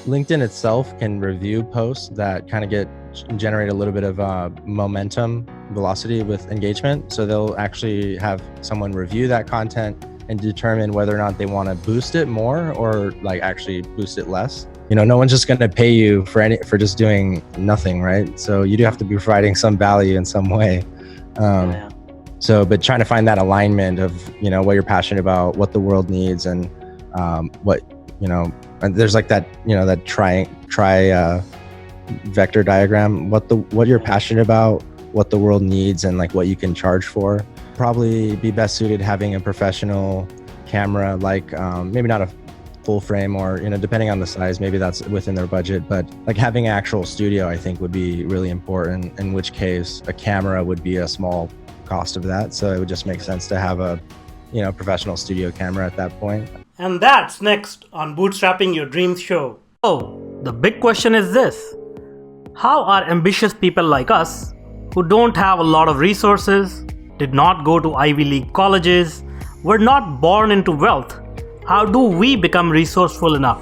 LinkedIn itself can review posts that kind of generate a little bit of momentum, velocity with engagement. So they'll actually have someone review that content and determine whether or not they want to boost it more or like actually boost it less. No one's just going to pay you for just doing nothing, right? So you do have to be providing some value in some way. But trying to find that alignment of what you're passionate about, what the world needs, and and there's like that that try vector diagram, what you're passionate about, what the world needs, and like what you can charge for. Probably be best suited having a professional camera, like maybe not a full frame, or depending on the size, maybe that's within their budget, but like having an actual studio I think would be really important, in which case a camera would be a small cost of that. So it would just make sense to have a professional studio camera at that point. And that's next on Bootstrapping Your Dreams show. So the big question is this: how are ambitious people like us, who don't have a lot of resources, did not go to Ivy League colleges, were not born into wealth, how do we become resourceful enough,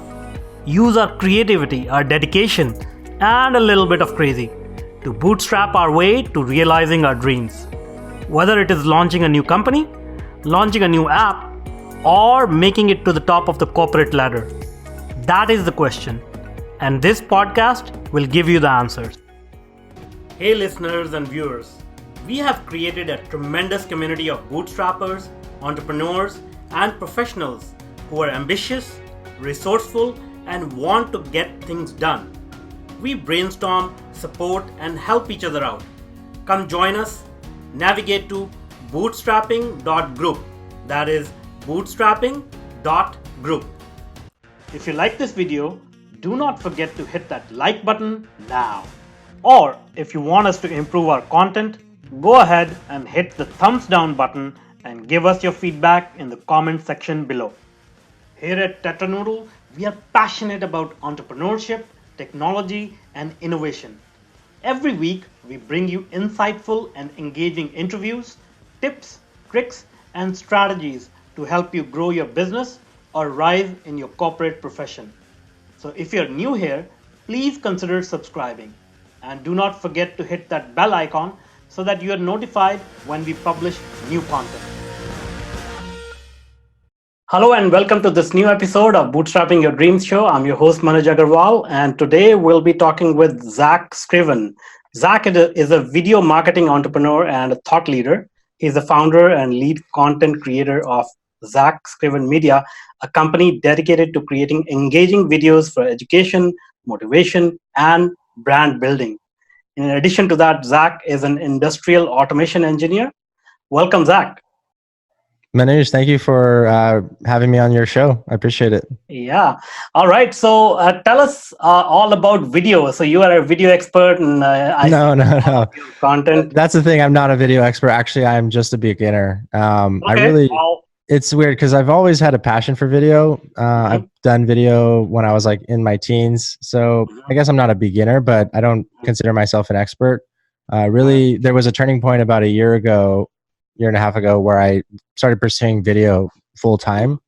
use our creativity, our dedication, and a little bit of crazy to bootstrap our way to realizing our dreams? Whether it is launching a new company, launching a new app, or making it to the top of the corporate ladder. That is the question. And this podcast will give you the answers. Hey listeners and viewers, we have created a tremendous community of bootstrappers, entrepreneurs, and professionals who are ambitious, resourceful, and want to get things done. We brainstorm, support, and help each other out. Come join us. Navigate to bootstrapping.group. That is bootstrapping.group. If you like this video, do not forget to hit that like button now. Or if you want us to improve our content, go ahead and hit the thumbs down button and give us your feedback in the comment section below. Here at Tetranoodle, we are passionate about entrepreneurship, technology, and innovation. Every week, we bring you insightful and engaging interviews, tips, tricks, and strategies to help you grow your business or rise in your corporate profession. So if you're new here, please consider subscribing. And do not forget to hit that bell icon so that you are notified when we publish new content. Hello and welcome to this new episode of Bootstrapping Your Dreams show. I'm your host Manuj Aggarwal, and today we'll be talking with Zack Scriven. Zack is a video marketing entrepreneur and a thought leader. He's the founder and lead content creator of Zack Scriven Media, a company dedicated to creating engaging videos for education, motivation, and brand building. In addition to that, Zack is an industrial automation engineer. Welcome, Zack. Manuj, thank you for having me on your show. I appreciate it. Yeah. All right. So tell us all about video. So you are a video expert, and No. Content. That's the thing. I'm not a video expert. Actually, I'm just a beginner. It's weird because I've always had a passion for video. I've done video when I was like in my teens. So I guess I'm not a beginner, but I don't consider myself an expert. Really, there was a turning point about a year and a half ago, where I started pursuing video full time.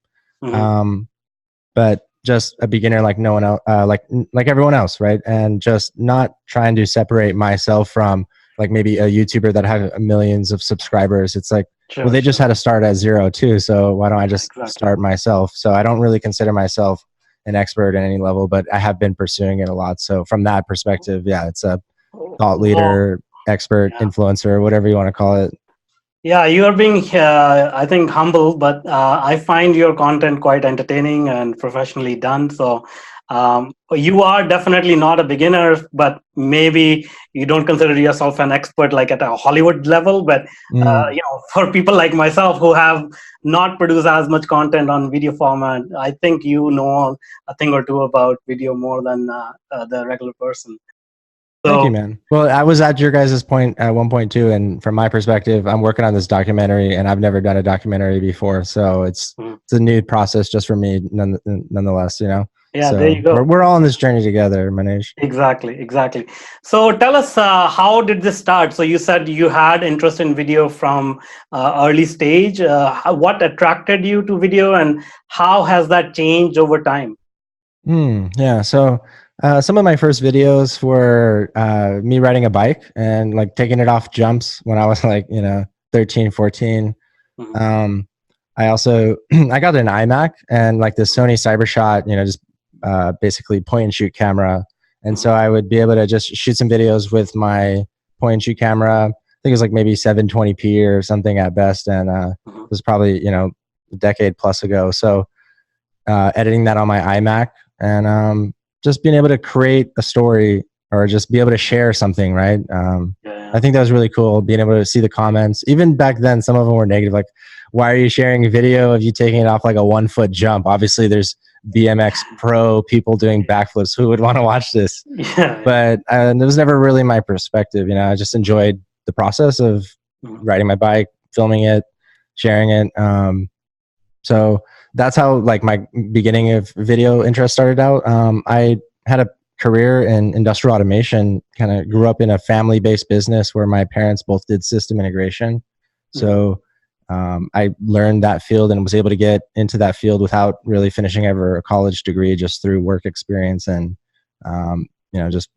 But just a beginner like no one else, like everyone else, right? And just not trying to separate myself from like maybe a YouTuber that have millions of subscribers. It's like, they just had to start at zero too. So why don't I just start myself? So I don't really consider myself an expert at any level, but I have been pursuing it a lot. So from that perspective, yeah, it's a thought leader, expert, influencer, whatever you want to call it. Yeah, you are being, I think, humble, but I find your content quite entertaining and professionally done. So you are definitely not a beginner, but maybe you don't consider yourself an expert like at a Hollywood level. But for people like myself who have not produced as much content on video format, I think you know a thing or two about video more than the regular person. Thank you, man. Well, I was at your guys' point at 1.2, and from my perspective, I'm working on this documentary, and I've never done a documentary before, so it's a new process just for me, nonetheless. Yeah, so there you go. We're all on this journey together, Manuj. Exactly. So tell us, how did this start? So you said you had interest in video from early stage. What attracted you to video, and how has that changed over time? Yeah. So some of my first videos were me riding a bike and like taking it off jumps when I was like, 13, 14. Mhm. Um, I also, I got an iMac and like the Sony CyberShot, just basically point and shoot camera. And so Mhm. I would be able to just shoot some videos with my point and shoot camera. I think it was like maybe 720p or something at best. And it Mhm. was probably, a decade plus ago. So editing that on my iMac and just being able to create a story or just be able to share something, right? I Yeah. think that was really cool, being able to see the comments. Even back then, some of them were negative, like, why are you sharing a video of you taking it off like a 1 foot jump? Obviously, there's BMX pro people doing backflips. Who would want to watch this? Yeah. Yeah. But it was never really my perspective. I just enjoyed the process of Mhm. riding my bike, filming it, sharing it. So that's how like my beginning of video interest started out. I had a career in industrial automation, kind of grew up in a family-based business where my parents both did system integration. Mhm. So I learned that field and was able to get into that field without really finishing ever a college degree, just through work experience and, just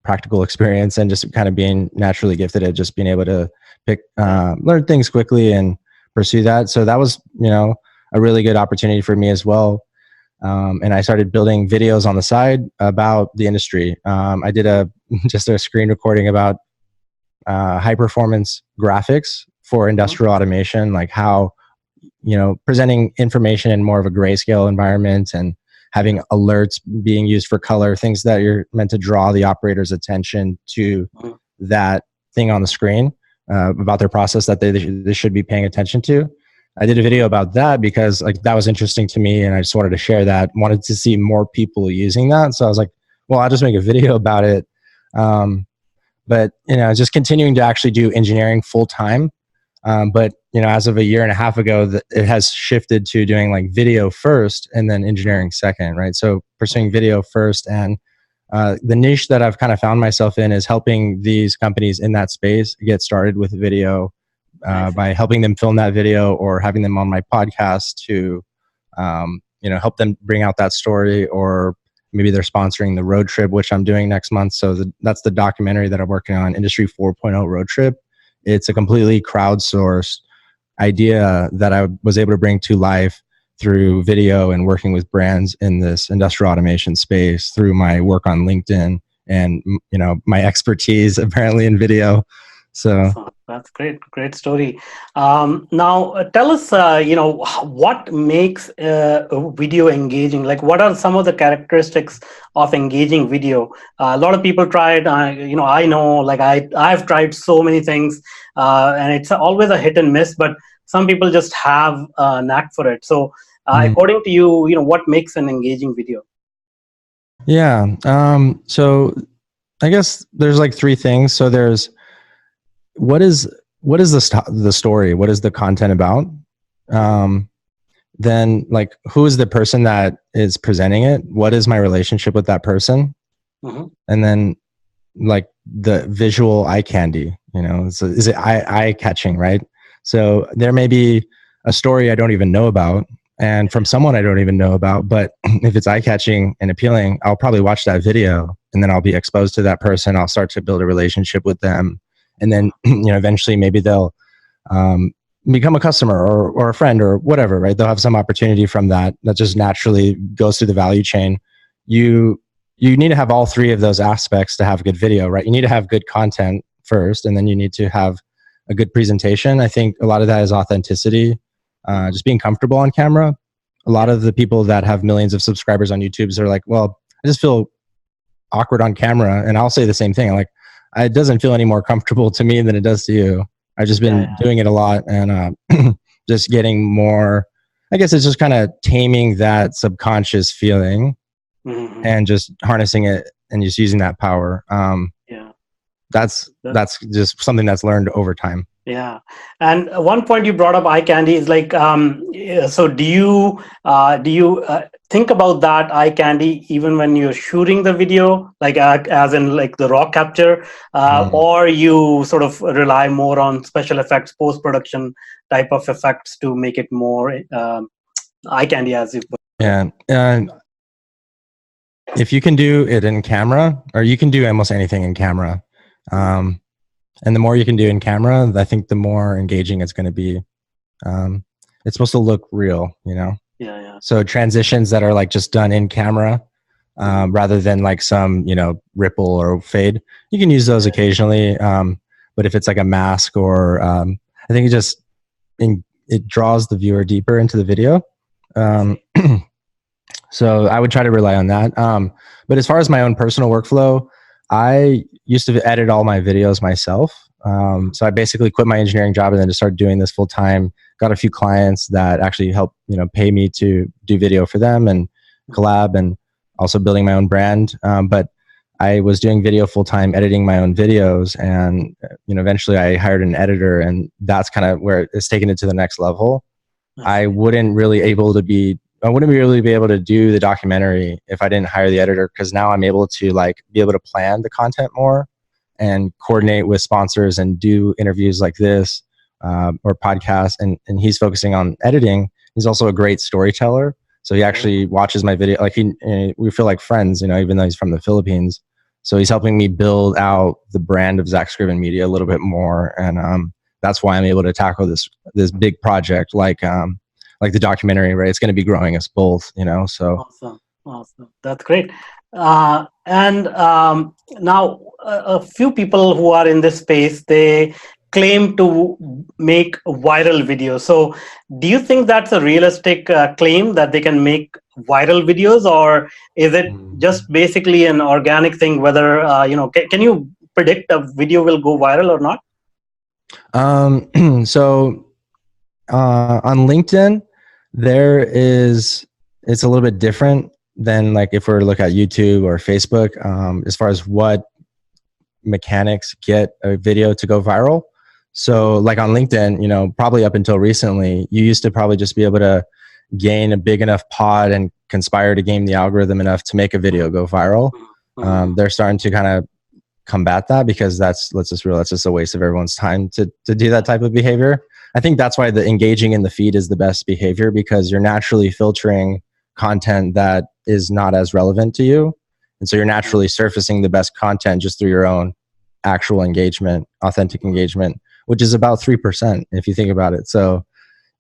practical experience and just kind of being naturally gifted at just being able to Yeah. learn things quickly and pursue that. So that was, a really good opportunity for me as well. And I started building videos on the side about the industry. I did just a screen recording about high performance graphics for Mhm. industrial automation, like how, presenting information in more of a grayscale environment and having Yeah. alerts being used for color, things that you're meant to draw the operator's attention to Mhm. that thing on the screen about their process that they should be paying attention to. I did a video Mhm. about that because like that was interesting to me and I just wanted to share that, wanted to see more people using that. So I was like, well, I'll just make a video about it. But just continuing to actually do engineering full time. But as of a year and a half ago, it has shifted to doing like video first and then Mhm. engineering second, right? So pursuing Mhm. video first, and the niche that I've kind of found myself in is helping these companies in that space get started with video I see. by helping them film that video or having them on my podcast to, help them bring out that story, or maybe they're sponsoring the road trip, which I'm doing next month. So that's the documentary that I'm working on, Industry 4.0 Road Trip. It's a completely crowdsourced idea that I was able to bring to life through video and working with brands in this industrial automation space through my work on LinkedIn and my expertise apparently in video. So So that's great, great story. Now, tell us, what makes a video engaging? Like, what are some of the characteristics of engaging video? A lot of people try it. I know, like I've tried so many things, and it's always a hit and miss. But some people just have a knack for it. So, mm, according to you, what makes an engaging video? yeah. So I guess there's like three things. So there's what is the story? What is the content about? Mhm. Um, then like who is the person that is presenting it? What is my relationship with that person? Mhm. And then like the visual eye candy, so is it eye catching, right? So there may be a story I don't even know about and from someone I don't even know about, but if it's eye catching and appealing, I'll probably watch that video and then I'll be exposed to that person. I'll start to build a relationship with them, and then eventually maybe they'll um, become a customer or a friend or whatever, right? They'll have some opportunity from that just naturally goes through the value chain. You need to have all three of those aspects to have a good video, right? You need to have good content first, and then you need to have a good presentation. I think a lot of that is authenticity, Mhm. just being comfortable on camera. A lot Yeah. of the people that have millions of subscribers on YouTube are like, well, I just feel awkward on camera. And I'll say the same thing. Like, it doesn't feel any more comfortable to me than it does to you. I've just Yeah. been doing it a lot and just getting more, I guess it's just kind of taming that subconscious feeling Yeah. Mhm. and just harnessing it and just using that power. Yeah. That's just something that's learned over time. Yeah, and one point you brought up eye candy is like, yeah, so do you think about that eye candy even when you're shooting the video, like as in like the raw capture, Mm. or you sort of rely more on special effects, post production type of effects to make it more eye candy, as you put? And if you can do it in camera, or you can do almost anything in camera, and the more you can do in camera, I think the more engaging it's going to be. It's supposed to look real, Yeah. So transitions that are like just done in camera, rather than like some, ripple or fade, you can use those occasionally. But if it's like a mask or, I think it draws the viewer deeper into the video. So I would try to rely on that. But as far as my own personal workflow, I used to edit all my videos myself. So I basically quit my engineering job and then just started doing this full time. Got a few clients that actually help, pay me to do video for them and collab, and also building my own brand. But I was doing video full time, editing my own videos, and eventually I hired an editor, and that's kind of where it's taken it to the next level. I wouldn't really be able to do the documentary if I didn't hire the editor, because now I'm able to be able to plan the content more and coordinate with sponsors and do interviews like this, or podcasts. And he's focusing on editing. He's also a great storyteller. So he actually watches my video. We feel like friends, even though he's from the Philippines. So he's helping me build out the brand of Zack Scriven Media a little bit more. And that's why I'm able to tackle this big project, like the documentary, right? It's going to be growing us both, so. Awesome. That's great. And now a few people who are in this space, they claim to make viral videos. So do you think that's a realistic claim, that they can make viral videos, or is it just basically an organic thing, whether, can you predict a video will go viral or not? So on LinkedIn, it's a little bit different than like if we were to look at YouTube or Facebook, as far as what mechanics get a video to go viral. So like on LinkedIn, probably up until recently, you used to probably just be able to gain a big enough pod and conspire to game the algorithm enough to make a video go viral. They're starting to kind of combat that, because that's just a waste of everyone's time to do that type of behavior. I think that's why the engaging in the feed is the best behavior, because you're naturally filtering content that is not as relevant to you. And so you're naturally surfacing the best content just through your own actual engagement, authentic engagement, which is about 3% if you think about it. So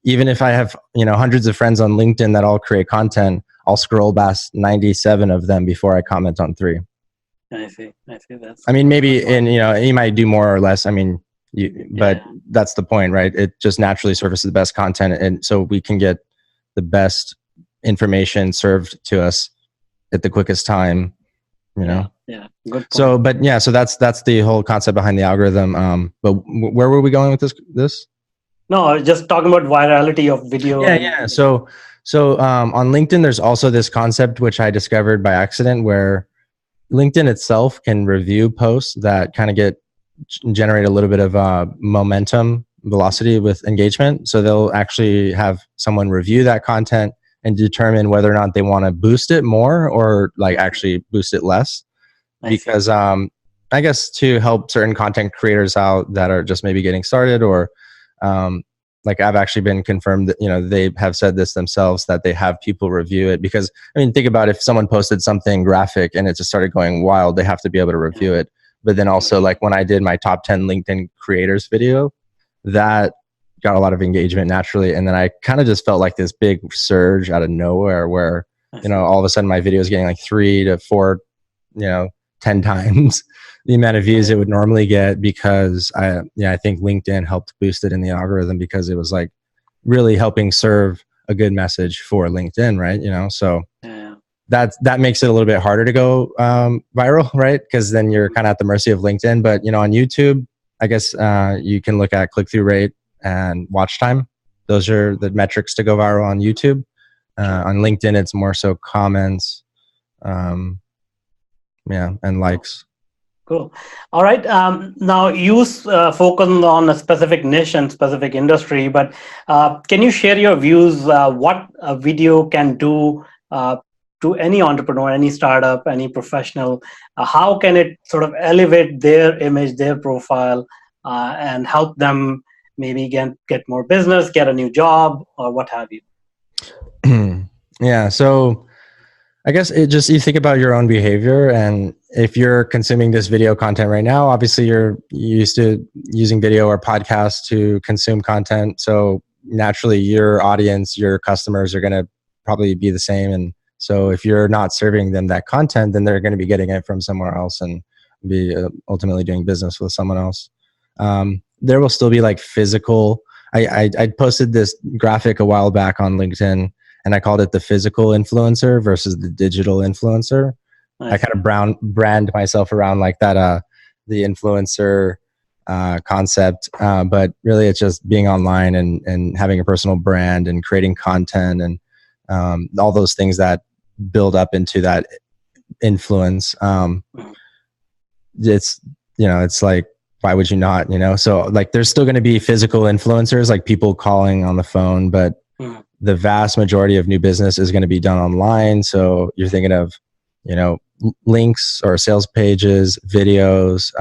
even if I have, hundreds of friends on LinkedIn that all create content, I'll scroll past 97 of them before I comment on 3. I see. Maybe you might do more or less. But that's the point, right? It just naturally surfaces the best content, and so we can get the best information served to us at the quickest time. Yeah. Good point. So that's the whole concept behind the algorithm. But where were we going with this? No, just talking about virality of video. Yeah. So on LinkedIn, there's also this concept which I discovered by accident, where LinkedIn itself can review posts that kind of generate a little bit of momentum, velocity with engagement. So they'll actually have someone review that content and determine whether or not they want to boost it more or actually boost it less. Because I guess to help certain content creators out that are just maybe getting started, or I've actually been confirmed that, they have said this themselves, that they have people review it. Because think about if someone posted something graphic and it just started going wild, they have to be able to review it. But then also when I did my top 10 LinkedIn creators video, that got a lot of engagement naturally. And then I kind of just felt like this big surge out of nowhere where, all of a sudden my video is getting 3 to 4, 10 times the amount of views it would normally get, because I think LinkedIn helped boost it in the algorithm, because it was really helping serve a good message for LinkedIn, right? So that makes it a little bit harder to go viral, right? Because then you're kind of at the mercy of LinkedIn. But on YouTube, I guess you can look at click-through rate and watch time. Those are the metrics to go viral on YouTube. On LinkedIn, it's more so comments, and likes. Cool. All right. Now you focus on a specific niche and specific industry, but can you share your views? What a video can do to any entrepreneur, any startup, any professional? How can it sort of elevate their image, their profile, and help them maybe get more business, get a new job, or what have you? Yeah. So I guess it just, you think about your own behavior, and if you're consuming this video content right now, obviously you're used to using video or podcasts to consume content. So naturally your audience, your customers are going to probably be the same. And so if you're not serving them that content, then they're going to be getting it from somewhere else and be ultimately doing business with someone else. There will still be like physical. I posted this graphic a while back on LinkedIn, and I called it the physical influencer versus the digital influencer. Nice. I kind of brand myself around like that, the influencer concept, but really it's just being online and having a personal brand and creating content and all those things that build up into that influence. It's, it's like, why would you not, so like there's still going to be physical influencers, like people calling on the phone, but the vast majority of new business is going to be done online. So you're thinking of, links or sales pages, videos,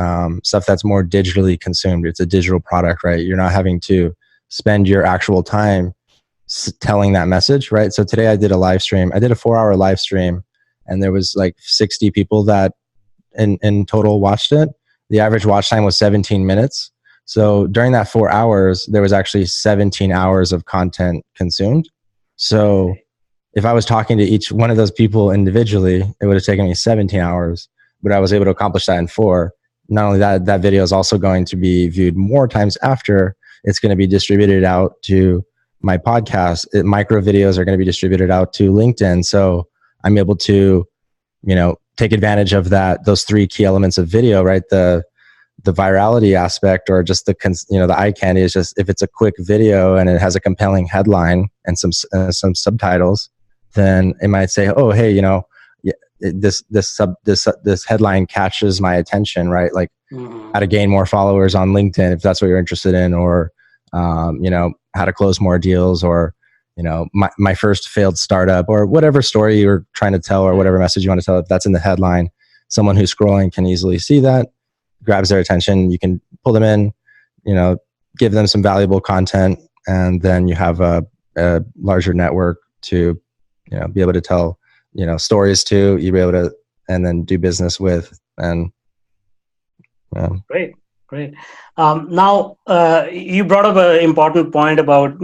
stuff that's more digitally consumed. It's a digital product, right? You're not having to spend your actual time telling that message, right? So today I did a live stream. I did a 4-hour live stream, and there was like 60 people that in total watched it. The average watch time was 17 minutes. So during that 4 hours, there was actually 17 hours of content consumed. So if I was talking to each one of those people individually, it would have taken me 17 hours, but I was able to accomplish that in 4. Not only that, that video is also going to be viewed more times after. It's going to be distributed out to my podcast. Micro videos are going to be distributed out to LinkedIn. So I'm able to, take advantage of those 3 key elements of video, right? The virality aspect, or just the eye candy is just, if it's a quick video and it has a compelling headline and some subtitles, then it might say, oh, hey, this headline catches my attention, right? Like how to gain more followers on LinkedIn, if that's what you're interested in, or, how to close more deals, or, my first failed startup, or whatever story you're trying to tell, or whatever message you want to tell. If that's in the headline, someone who's scrolling can easily see that, grabs their attention. You can pull them in, give them some valuable content, and then you have a larger network to, be able to tell, stories to. You'll be able to, and then do business with. And Great. Now, you brought up an important point about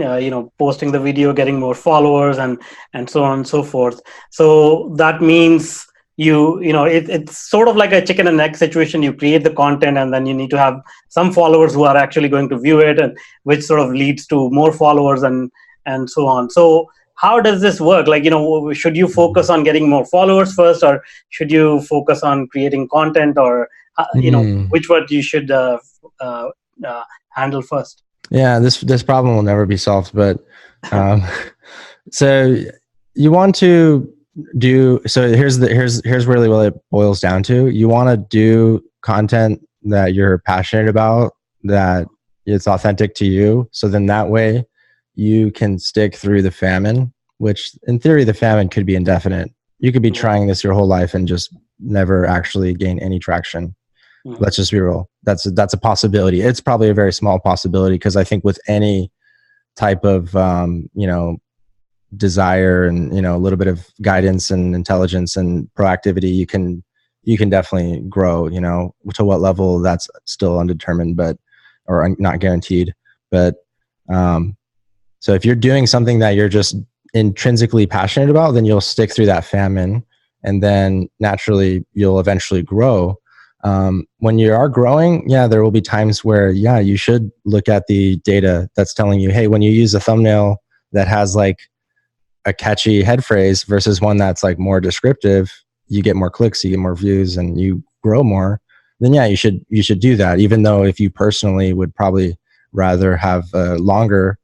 posting the video, getting more followers, and so on and so forth. So that means it's sort of like a chicken and egg situation. You create the content, and then you need to have some followers who are actually going to view it, and which sort of leads to more followers and so on. So how does this work? Like, should you focus on getting more followers first, or should you focus on creating content, or which one you should handle first? Yeah, this problem will never be solved, but so you want to do, so here's really what it boils down to. You want to do content that you're passionate about, that it's authentic to you. So then that way you can stick through the famine, which in theory, the famine could be indefinite. You could be trying this your whole life and just never actually gain any traction. Let's just be real. That's a possibility. It's probably a very small possibility, because I think with any type of, desire and, a little bit of guidance and intelligence and proactivity, you can definitely grow, to what level, that's still undetermined, or not guaranteed. But, so if you're doing something that you're just intrinsically passionate about, then you'll stick through that famine, and then naturally you'll eventually grow. When you are growing, there will be times where, you should look at the data that's telling you, hey, when you use a thumbnail that has like a catchy head phrase versus one that's like more descriptive, you get more clicks, you get more views, and you grow more. Then you should do that, even though if you personally would probably rather have a longer,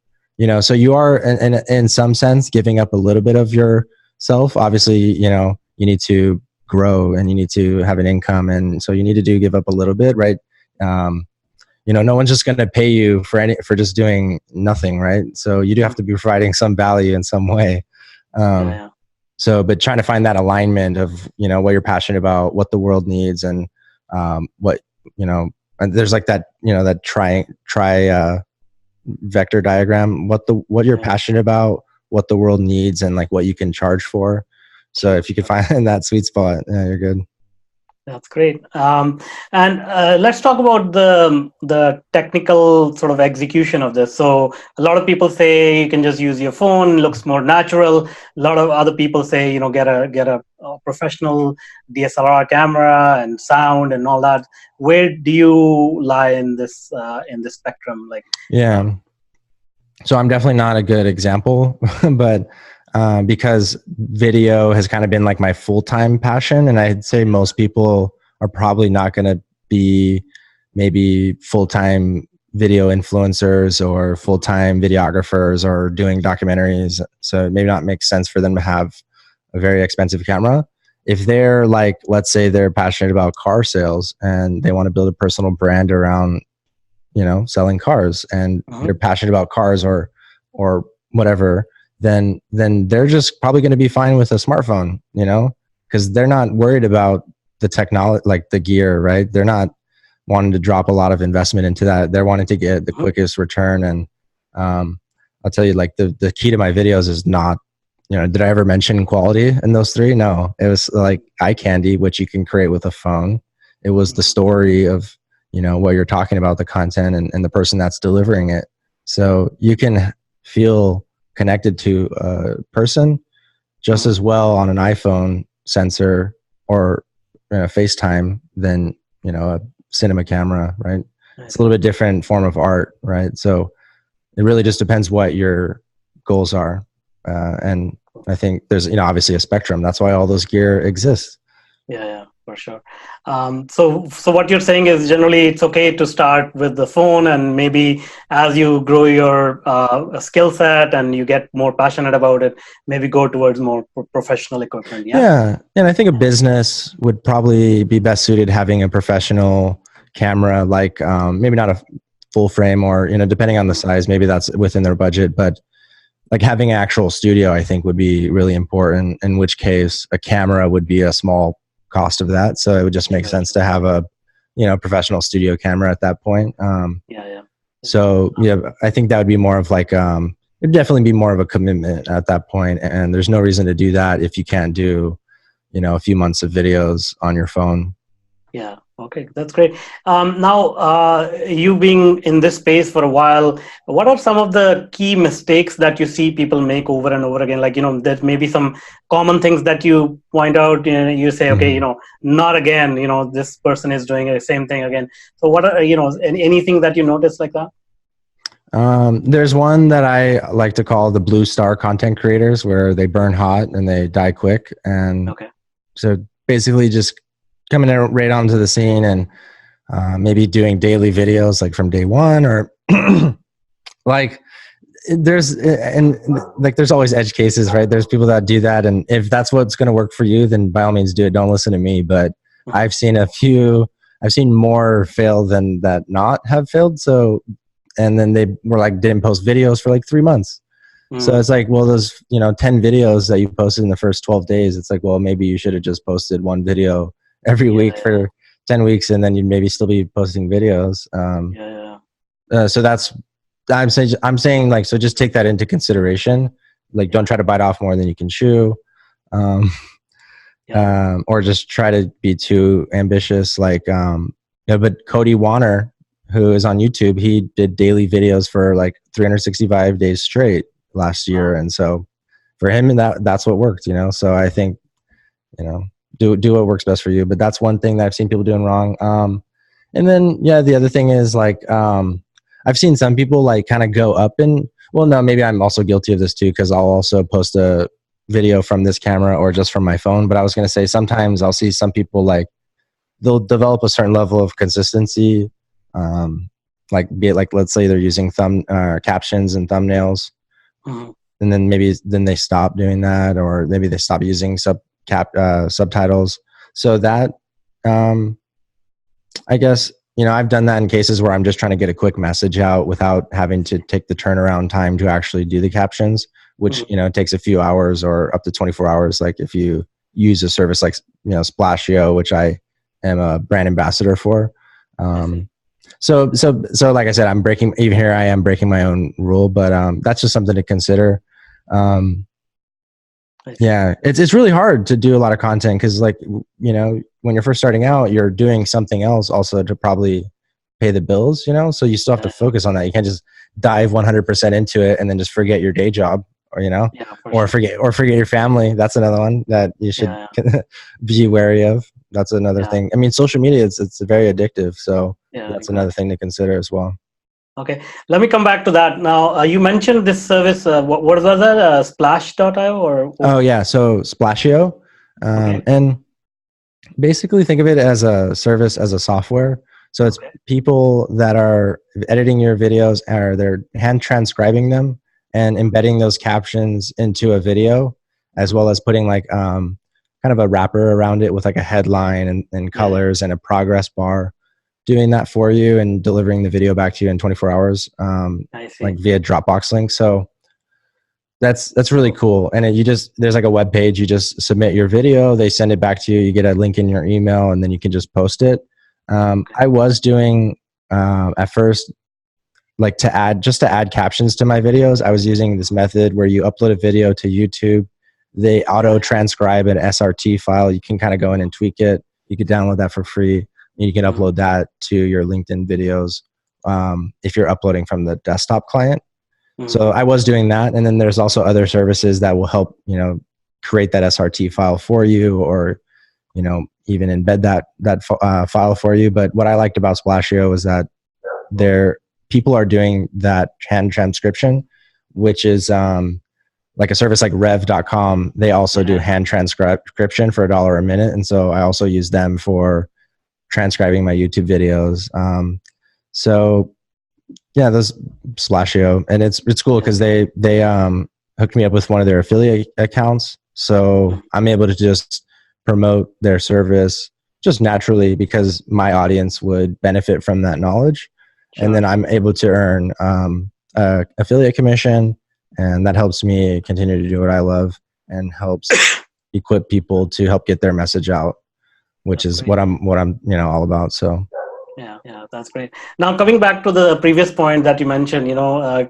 so you are in some sense giving up a little bit of yourself. Obviously, you need to grow and you need to have an income, and so you need to give up a little bit, right? No one's just going to pay you for just doing nothing, right? So you do have to be providing some value in some way. So, but trying to find that alignment of, what you're passionate about, what the world needs, and what, and there's like that, that try vector diagram, what you're passionate about, what the world needs, and like what you can charge for. So if you can find that sweet spot, yeah, you're good. That's great. And let's talk about the technical sort of execution of this. So a lot of people say you can just use your phone; looks more natural. A lot of other people say get a professional DSLR camera and sound and all that. Where do you lie in this spectrum? Like, Yeah. So I'm definitely not a good example, but because video has kind of been like my full-time passion, and I'd say most people are probably not going to be maybe full-time video influencers or full-time videographers or doing documentaries. So it may not make sense for them to have a very expensive camera. If they're like, let's say they're passionate about car sales and they want to build a personal brand around, selling cars, and they're passionate about cars or whatever, then they're just probably going to be fine with a smartphone, because they're not worried about the technology, like the gear, right? They're not wanting to drop a lot of investment into that. They're wanting to get the quickest return. And I'll tell you, like the key to my videos is not, did I ever mention quality in those three? No, it was like eye candy, which you can create with a phone. It was the story of, what you're talking about, the content and the person that's delivering it. So you can feel connected to a person just as well on an iPhone sensor or FaceTime than, a cinema camera, right? It's a little bit different form of art, right? So it really just depends what your goals are. And I think there's, obviously a spectrum. That's why all those gear exist. Yeah, for sure. So what you're saying is generally it's okay to start with the phone, and maybe as you grow your skill set and you get more passionate about it, maybe go towards more professional equipment. Yeah, and I think a business would probably be best suited having a professional camera, like maybe not a full frame, or depending on the size, maybe that's within their budget, but like having an actual studio, I think would be really important, in which case a camera would be a small cost of that. So it would just make sense to have a, professional studio camera at that point. So yeah, I think that would be more of like, it'd definitely be more of a commitment at that point. And there's no reason to do that if you can't do, a few months of videos on your phone. Yeah. Okay, that's great. Now, you being in this space for a while, what are some of the key mistakes that you see people make over and over again? Like, there may be some common things that you point out. You say, okay, not again. This person is doing the same thing again. So, what are anything that you notice like that? There's one that I like to call the blue star content creators, where they burn hot and they die quick. And so basically just coming right onto the scene and maybe doing daily videos like from day one, or like there's always edge cases, right? There's people that do that, and if that's what's going to work for you, then by all means do it. Don't listen to me. But I've seen more fail than that not have failed. So, and then they were like, didn't post videos for like 3 months. So it's like, well, those 10 videos that you posted in the first 12 days, it's like, well, maybe you should have just posted one video every week for 10 weeks, and then you'd maybe still be posting videos. So that's, I'm saying like, so just take that into consideration. Like, don't try to bite off more than you can chew. Or just try to be too ambitious. Like, but Cody Warner, who is on YouTube, he did daily videos for like 365 days straight last year. And so for him, that's what worked, So I think, do what works best for you. But that's one thing that I've seen people doing wrong. And then, the other thing is like, I've seen some people like kind of go up and, well, no, maybe I'm also guilty of this too, because I'll also post a video from this camera or just from my phone. But I was going to say, sometimes I'll see some people like, they'll develop a certain level of consistency. Like, be it like, let's say they're using captions and thumbnails. And then maybe they stop doing that, or maybe they stop using subtitles. So that, I guess, I've done that in cases where I'm just trying to get a quick message out without having to take the turnaround time to actually do the captions, which, takes a few hours or up to 24 hours. Like if you use a service like, Splashio, which I am a brand ambassador for. So like I said, I am breaking my own rule, but that's just something to consider. I see. Yeah, it's really hard to do a lot of content because, like, when you're first starting out, you're doing something else also to probably pay the bills. So you still have to Yeah, focus on that. You can't just dive 100% into it and then just forget your day job, or yeah, for or sure. forget your family. That's another one that you should Yeah, be wary of. That's another yeah, thing. I mean, social media, it's very addictive, so yeah, that's another exactly. thing to consider as well. Okay, let me come back to that. Now, you mentioned this service. What was that? Splash.io Oh yeah, so Splashio, okay, and basically think of it as a service, as a software. So it's okay, people that are editing your videos, or they're hand transcribing them and embedding those captions into a video, as well as putting like kind of a wrapper around it with like a headline and yeah, yeah, colors and a progress bar, doing that for you and delivering the video back to you in 24 hours, I like see. via Dropbox link. So that's really cool. And there's like a web page. You just submit your video, they send it back to you. You get a link in your email, and then you can just post it. Okay, I was doing at first, like, to add captions to my videos. I was using this method where you upload a video to YouTube. They yeah, auto transcribe an SRT file. You can kind of go in and tweak it. You could download that for free, and you can yeah. upload that to your LinkedIn videos, if you're uploading from the desktop client. Mm-hmm. So I was doing that, and then there's also other services that will help create that SRT file for you, or even embed that file for you. But what I liked about Splashio is that there people are doing that hand transcription, which is like a service like Rev.com. They also do Yeah, hand transcription for $1 a minute, and so I also use them for transcribing my YouTube videos. So yeah, those Slashio, and it's cool yeah, because they hooked me up with one of their affiliate accounts, so mhm. I'm able to just promote their service just naturally because my audience would benefit from that knowledge, and then Sure. I'm able to earn a affiliate commission, and that helps me continue to do what I love and helps equip people to help get their message out, which That's is great. what I'm all about. So Yeah, yeah, that's great. Now, coming back to the previous point that you mentioned,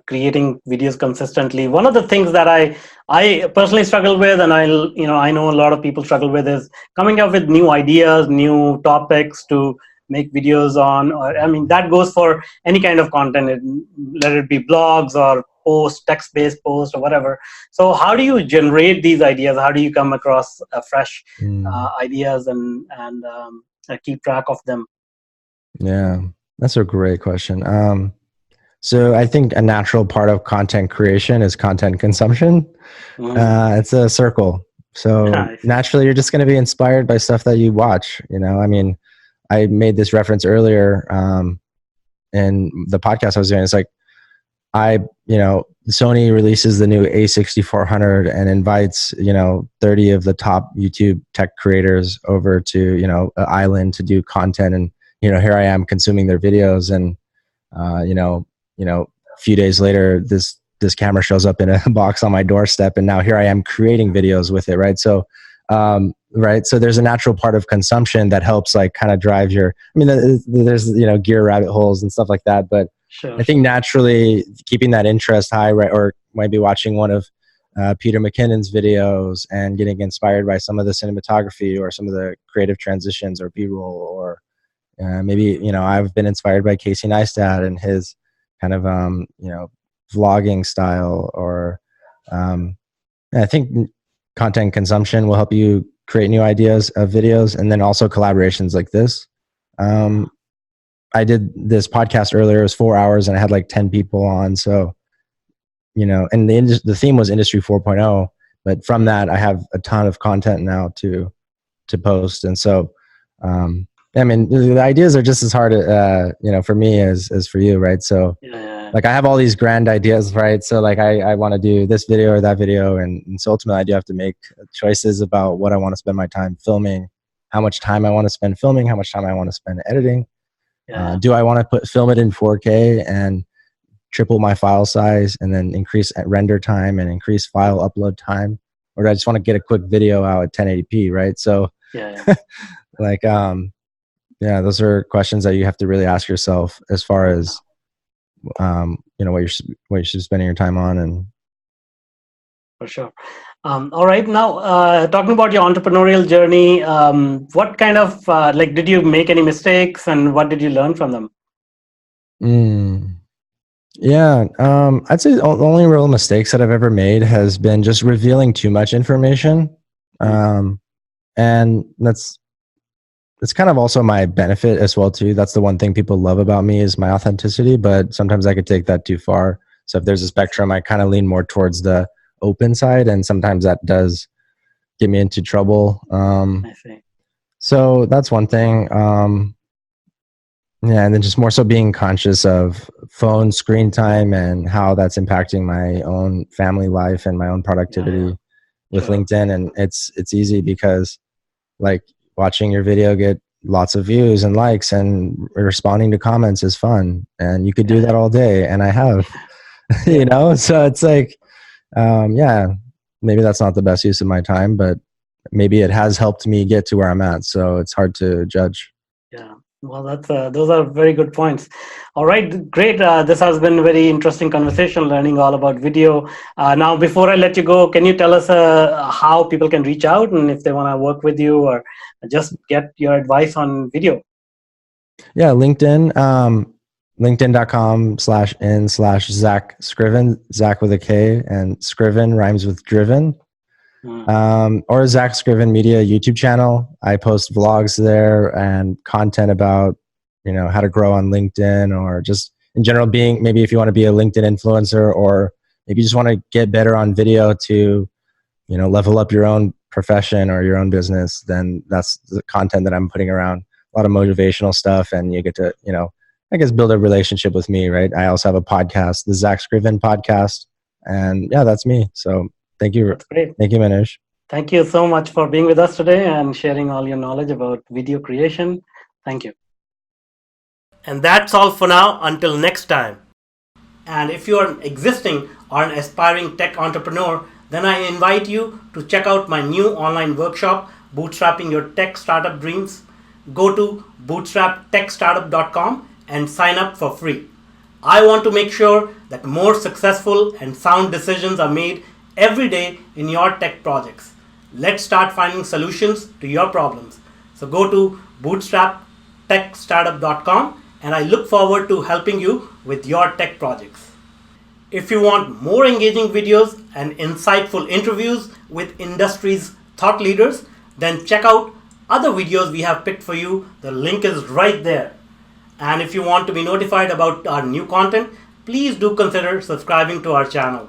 creating videos consistently. One of the things that I personally struggle with, and I know a lot of people struggle with, is coming up with new ideas, new topics to make videos on. Or I mean, that goes for any kind of content, let it be blogs or post, text-based post, or whatever. So, how do you generate these ideas? How do you come across fresh mm, ideas and keep track of them? yeah, that's a great question. So I think a natural part of content creation is content consumption. Mhm. It's a circle. So I see. naturally, you're just going to be inspired by stuff that you watch. I mean, I made this reference earlier in the podcast I was doing. It's like Sony releases the new A6400 and invites 30 of the top YouTube tech creators over to an island to do content, and here I am consuming their videos, and uh, you know, a few days later, this camera shows up in a box on my doorstep, and now here I am creating videos with it, right? So, so there's a natural part of consumption that helps, like, kind of drive your. I mean, there's gear rabbit holes and stuff like that, but Sure, I think sure. naturally keeping that interest high, right, or maybe watching one of Peter McKinnon's videos and getting inspired by some of the cinematography or some of the creative transitions or B-roll, or maybe I've been inspired by Casey Neistat and his kind of vlogging style, or I think content consumption will help you create new ideas of videos, and then also collaborations like this. Yeah, Um, I did this podcast earlier. It was 4 hours, and I had like 10 people on. So and the theme was Industry 4.0. But from yeah, that, I have a ton of content now to post, and so I mean, the ideas are just as hard, for me as for you, right? So, yeah, yeah, like, I have all these grand ideas, right? So, like, I want to do this video or that video, and so ultimately, I do have to make choices about what I want to spend my time filming, how much time I want to spend filming, how much time I want to spend editing. yeah. Do I want to film it in 4K and triple my file size, and then increase render time and increase file upload time, or do I just want to get a quick video out at 1080p, right? So, Yeah, yeah. like, yeah, those are questions that you have to really ask yourself as far Yeah, as what you should spending your time on. And for sure. All right. Now, talking about your entrepreneurial journey, what kind of did you make any mistakes, and what did you learn from them? Mm. Yeah, I'd say the only real mistakes that I've ever made has been just revealing too much information, and that's kind of also my benefit as well too. That's the one thing people love about me is my authenticity, but sometimes I could take that too far. So if there's a spectrum, I kind of lean more towards the open side, and sometimes that does get me into trouble. I see. So that's one thing. Yeah, and then just more so being conscious of phone screen time and how that's impacting my own family life and my own productivity with Sure. LinkedIn. And it's easy because like watching your video get lots of views and likes and responding to comments is fun, and you could do that all day, and I have. Yeah. So it's like yeah, maybe that's not the best use of my time, but maybe it has helped me get to where I'm at, so it's hard to judge. Yeah. Well, that's those are very good points. All right, great. This has been a very interesting conversation, learning all about video. Now, before I let you go, can you tell us how people can reach out and if they want to work with you or just get your advice on video? Yeah, LinkedIn, linkedin.com/in/Zack Scriven, Zack with a K, and Scriven rhymes with driven. Or Zack Scriven Media YouTube channel. I post vlogs there and content about, how to grow on LinkedIn, or just in general being, maybe if you want to be a LinkedIn influencer, or maybe you just want to get better on video to, level up your own profession or your own business, then that's the content that I'm putting around. A lot of motivational stuff, and you get to, I guess, build a relationship with me, right? I also have a podcast, the Zack Scriven podcast, and yeah, that's me. So thank you. That's great. Thank you, Manuj. Thank you so much for being with us today and sharing all your knowledge about video creation. Thank you. And that's all for now. Until next time. And if you're an existing or an aspiring tech entrepreneur, then I invite you to check out my new online workshop, Bootstrapping Your Tech Startup Dreams. Go to bootstraptechstartup.com and sign up for free. I want to make sure that more successful and sound decisions are made every day in your tech projects. Let's start finding solutions to your problems. So go to bootstraptechstartup.com and I look forward to helping you with your tech projects. If you want more engaging videos and insightful interviews with industry's thought leaders, then check out other videos we have picked for you. The link is right there. And if you want to be notified about our new content, please do consider subscribing to our channel.